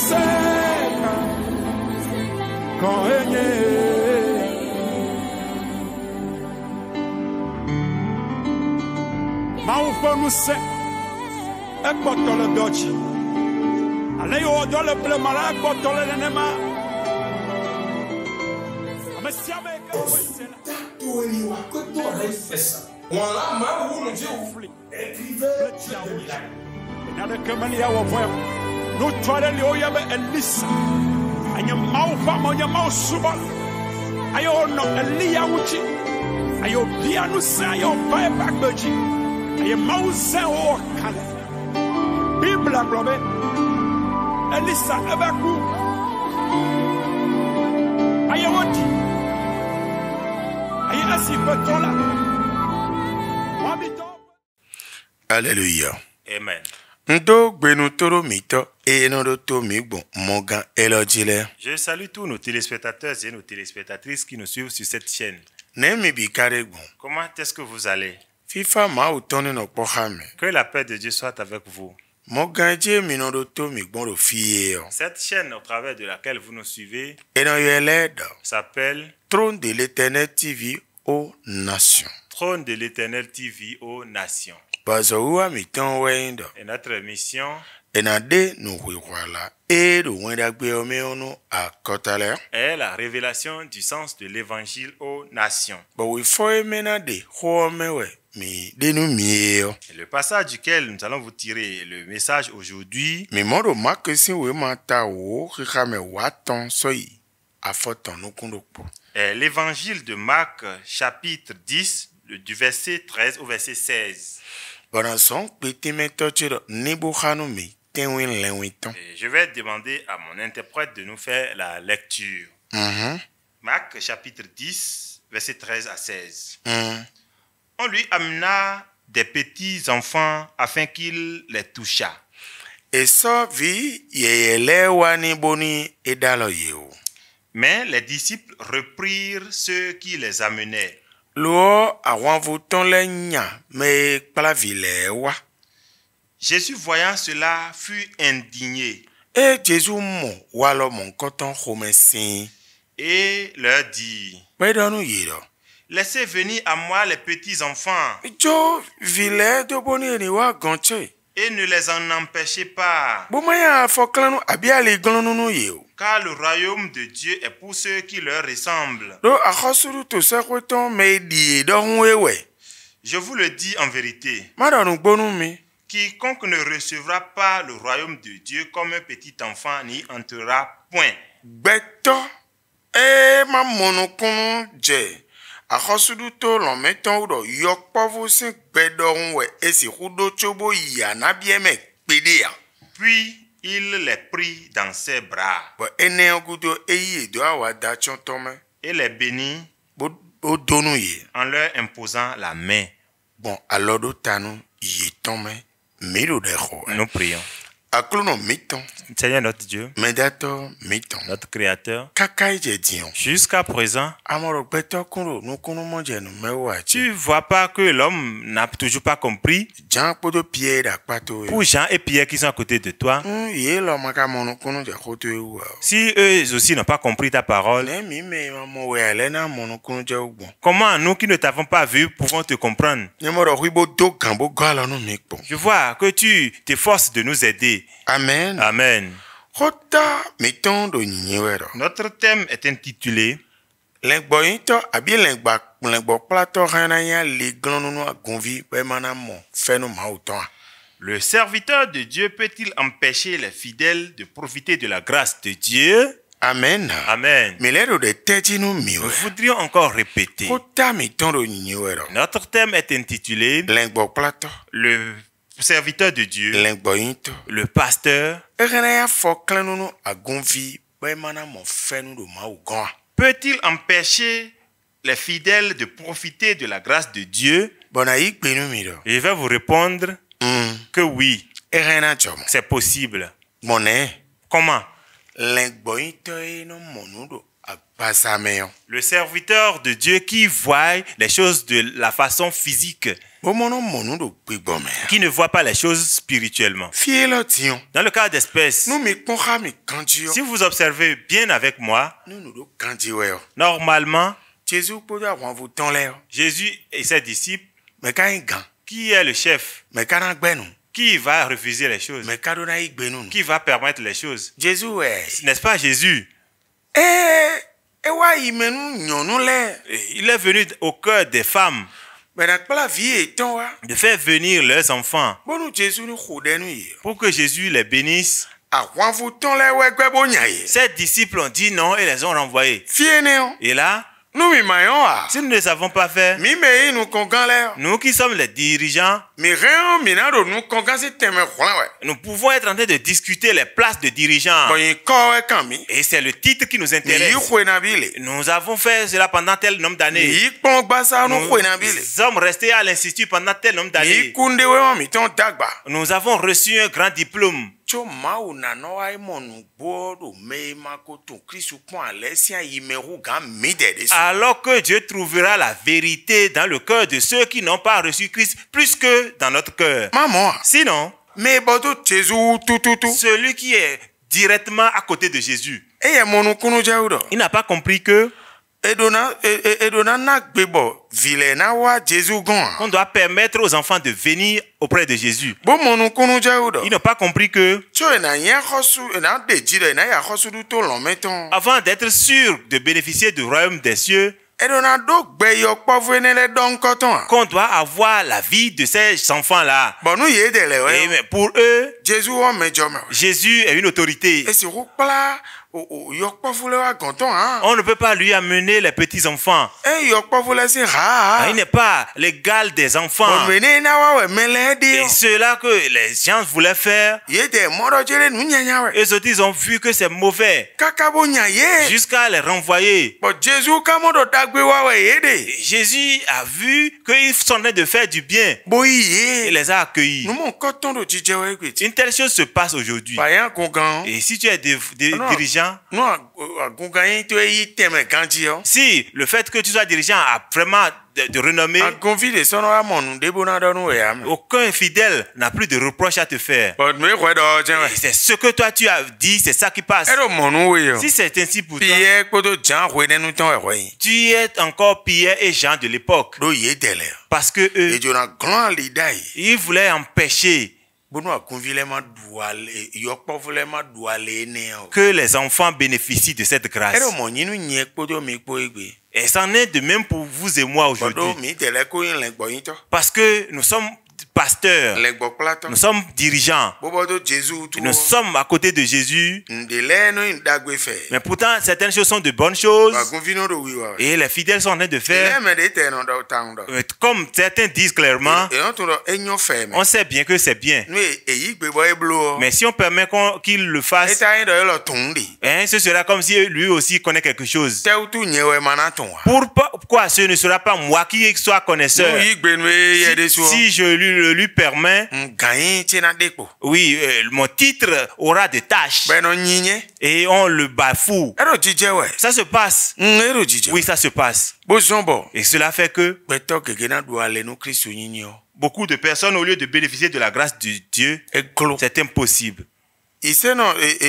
seka koenye maufonu se ekpotole dochi ale yo dole ple mala ekpotole nenema amesiame ka wesela Toli wa koto refesa. Wala ma wu nje ufli. Écrivez na de kemali ya wovoya no twale le oyabe elisa anya maufa monya mausubal ayo no elia wuchi ayo bia no sa ayo pai bakbeji ayo mausa o kale bibla blobe elisa abaku ayo woti ayo asifetola wabito. Alléluia. Amen. Ndo gbenu toro mito e no to migbo mogan elojile. Je salue tous nos téléspectateurs et nos téléspectatrices qui nous suivent sur cette chaîne. Ne mi bi karegbo. Comment est-ce que vous allez? FIFA ma utoni no pohame. Que la paix de Dieu soit avec vous. Mogan je mi no to migbo ro fie. Cette chaîne au travers de laquelle vous nous suivez Eno yeleda. s'appelle Trône de l'Éternel TV aux nations. Trône de l'Éternel TV aux nations. Bazo wa miton wendo. Et notre mission Enade no wala e do wenda gbe ome onu akotale. est la révélation du sens de l'évangile aux nations. But we for mena de ho mewe mi denu mieo. Et le passage duquel nous allons vous tirer le message aujourd'hui Mi modo makesi we mata wo khame waton soyi afoton no kundokpo. est l'évangile de Marc chapitre 10 du verset 13 au verset 16. Bana son pete metochiro nibu khanu mi tenwin lenwiton. Et je vais demander à mon interprète de nous faire la lecture. Marc chapitre 10 verset 13 à 16. On lui amena des petits enfants afin qu'il les touchât. Eso vi yeyele wani boni edalo yeo. Mais les disciples reprirent ceux qui les amenaient. Lo awan vuton le nya me plavile wa. Jésus voyant cela fut indigné E Jésus mo walo mon koton khomesin. et leur dit: Bedonu yiro. Laissez venir à moi les petits enfants Jo vile do boni ni wa gonche. et ne les en empêchez pas, Bumaya foklanu abiali glonunu yeo. car le royaume de Dieu est pour ceux qui leur ressemblent. Do akhosuru to sekweton me di do wewe. Je vous le dis en vérité, Madonu gbonu mi. quiconque ne recevra pas le royaume de Dieu comme un petit enfant n'y entrera point. Beto e ma monokun je. Akhosuru to lo meton do yokpovu sin gbedon we esi hudo chobo ya na bieme pedea. Puis il les prit dans ses bras Bo ene ogudo eyi do awada chontome. et les bénit Bo donu ye. en leur imposant la main. Bon alodo tanu yi tome. Miro de ho. Nous prions. Aklono miton. Seigneur notre Dieu, Medato miton. notre Créateur, Kakai je dion. jusqu'à présent, Amoro beto kuro no kuno monje no mewa chi. tu vois pas que l'homme n'a toujours pas compris. Jan podo pie da pato. Pour Jean et Pierre qui sont à côté de toi, Ye lo maka mono kuno je khoto ewu. si eux aussi n'ont pas compris ta parole, Ne mi me mo we alena mono kuno je ugbon. comment nous qui ne t'avons pas vu pouvons te comprendre? Ne moro huibo do gambo gala no mikpo. Je vois que tu t'efforces de nous aider. Amen. Amen. Hota miton do nyiwero. Notre thème est intitulé Lengbo into abi lengbo plato hana ya le glonunu agonvi be mana mo fenu mauton. Le serviteur de Dieu peut-il empêcher les fidèles de profiter de la grâce de Dieu? Amen. Amen. Milero de tejinu miwe. Nous voudrions encore répéter. Hota miton do nyiwero. Notre thème est intitulé Lengbo plato. le serviteur de Dieu, Lengbo into. le pasteur. Egana ya foklanunu agonvi be mana mo fenu do maugon. Peut-il empêcher les fidèles de profiter de la grâce de Dieu? Bona ikbenu miro. Je vais vous répondre que oui, Egana chom. c'est possible. Moné. Comment? Lengbo into no monudo agbasameyo. Le serviteur de Dieu qui voit les choses de la façon physique. Bomono monu do gbegbo me. qui ne voient pas les choses spirituellement. Fielo tion. Dans le cas d'espèces, Nu mi konha mi kanji si yo. vous observez bien avec moi, Nu nu do kanji we yo. normalement, Jésus podo awon vu ton le yo. Jésus et ses disciples, Me ka yin gan. qui est le chef, Me ka na gbenu. qui va refuser les choses, Me ka do na igbenu. qui va permettre les choses. Jésus N'est-ce pas Jésus? e wa imenu nyonu le. Il est venu au cœur des femmes Me na kpla vie eton wa. de faire venir leurs enfants Bonu Jésus ni khodenu yi. pour que Jésus les bénisse. Awon vu ton le we gbe bo nya yi. Ces disciples ont dit non et les ont renvoyés. Fie ne yo. Et là, Nu mi mayon wa. si nous ne savons pas faire, Mi me yi nu kongan le yo. nous qui sommes les dirigeants, Mi rien mi na do nu kongan si teme khwan we. nous pouvons être en train de discuter les places de dirigeants. Bon yi ko we kan mi. Et c'est le titre qui nous Mi yi intéresse. khwe na bi le. Nous avons fait cela pendant tel nombre Mi d'années. yi kpon gbasa nu Nous khwe na bi le. sommes restés à l'institut pendant tel nombre Mi d'années. yi kunde we wa mi ton dagba. Nous avons reçu un grand diplôme. Tso mawu nano wa mo nu gbo do me ma ko ton Kristu pon ale si ayimeru gan mi de de. Alors que Dieu trouvera la vérité dans le cœur de ceux qui n'ont pas reçu Christ plus que dans notre cœur. Maman, Sinon, me bodo Jésus tututu. celui qui est directement à côté de Jésus, E ye monu kunu jawdo. il n'a pas compris que Edona na gbebo vile na wa Jésus gon. on doit permettre aux enfants de venir auprès de Jésus. Bo monu kunu jawdo. Ils n'ont pas compris que Tso na yen khosu na de jide na ya khosu du to lo meton. avant d'être sûr de bénéficier du royaume des cieux, Edona do gbe yo kpovu ne le don koton. qu'on doit avoir la vie de ces enfants-là. Bon nu ye de le Et we. mais pour eux, Jésus o mejo me. Jésus est une autorité. E si ru kpla o yo kpovu le wa gonton hein. On ne peut pas lui amener les petits-enfants. E yo kpovu le si Ah, ha. il n'est pas l'égal des enfants. Bon mene na wa we mele de. Et cela que les gens voulaient faire, Ye de modo jere nu nyanya we. eux autres, ils ont vu que c'est mauvais, Kaka bo nya ye. jusqu'à les renvoyer. Bon Jésus ka modo dagbe wa we ye de. Jésus a vu qu'ils sont en train de faire du bien. Bo Il ye. les a accueillis. Nu mon koton do jije we gbe. Une telle chose se passe aujourd'hui. Ba yan kongan. Et si tu es non. dirigeant, Nu agungan yin to yi teme ganji yo. si le fait que tu sois dirigeant a vraiment de renommée, Agunfi de sono wa monu de bona do nu we ya me. aucun fidèle n'a plus de reproche à te faire. But me kwe do jen we. Et c'est ce que toi tu as dit, c'est ça qui passe. E do monu we yo. Si c'est ainsi pour toi, Pierre kpodo jan we ne nu ton we we. tu es encore Pierre et Jean de l'époque. Do ye de le. Parce que eux, E jona grand lidai. ils voulaient empêcher Bonu agunfi le ma duale yo kpovu le ma duale ne yo. que les enfants bénéficient de cette grâce. E do mo nyinu nye kpodo mi kpo egbe. Et c'en est de même pour vous et moi aujourd'hui. Bodo mi de le ko yin le gbo yin to. Parce que nous sommes pasteurs, Le gbo plato. nous sommes dirigeants, Bobodo Jésus tu. nous sommes à côté de Jésus. Ndele no indagwe fe. Mais pourtant, certaines choses sont de bonnes choses Agunfi no do wi wa. et les fidèles sont en train de Le faire. me de te no do tang do. Mais comme certains disent clairement, E on to do enyo fe me. on sait bien que c'est bien. Nu eyi gbe bo e blo. Mais si on permet qu'il le E fasse, ta yin do lo tun di. hein, ce sera comme si lui aussi connaît quelque chose. Te tu nye we mana ton wa. Pourquoi ce ne sera pas moi qui sois connaisseur? Nu yi gbe nu e ye de so. Si je lui permets, Gayin ti na depo. oui, mon titre aura des tâches Be no nyinye. et on le bafoue. E do jije we. Ça se passe. E do jije. Oui, ça se passe. Bo zonbo. Et cela fait que Beto keke na do ale no Kristo nyinyi o. beaucoup de personnes, au lieu de bénéficier de la grâce de Dieu, E klo. c'est impossible. Ise no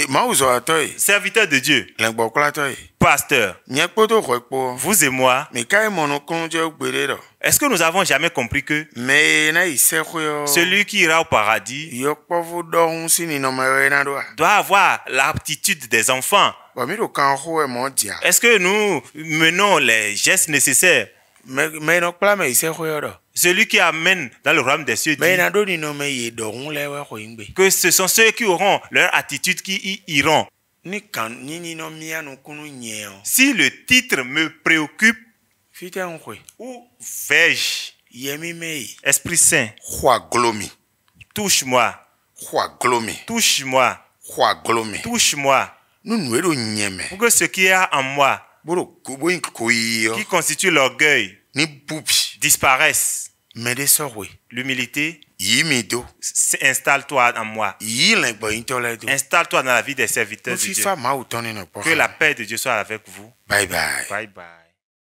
ma uzo atoy. Serviteur de Dieu, Le gbo kla toy. pasteur, Nye kpoto kwe po. vous et moi, Me kai mono konje gbere do. est-ce que nous avons jamais compris que Me na ise kwe. celui qui ira au paradis Yo kpovu do hun si ni no me na do. doit avoir l'aptitude des enfants? Ba mi do kan ho e mo dia. Est-ce que nous menons les gestes nécessaires? Me no kla me ise kwe do. Celui qui amène dans le royaume des cieux dit Me na do ni no me ye do hun le we ko ingbe. que ce sont ceux qui auront leur attitude qui y iront. Ni kan ni no mia no kunu nye o. Si le titre me préoccupe, Fite un kwe. où vais-je? Yemi me. Esprit Saint, Kwa glomi. touche-moi, Kwa glomi. touche-moi, Kwa glomi. touche-moi, Nu nu do nyeme. pour que ce qui est en moi, Boro kubo in koyi qui constitue l'orgueil, ni bubi. disparaisse. Me de so we. L'humilité, Yi mi do. installe-toi en moi. Yi le gbo yin to le do. Installe-toi dans la vie des serviteurs No de Dieu. fifa ma utoni no po. Que la paix de Dieu soit avec vous. Bye bye. Bye bye.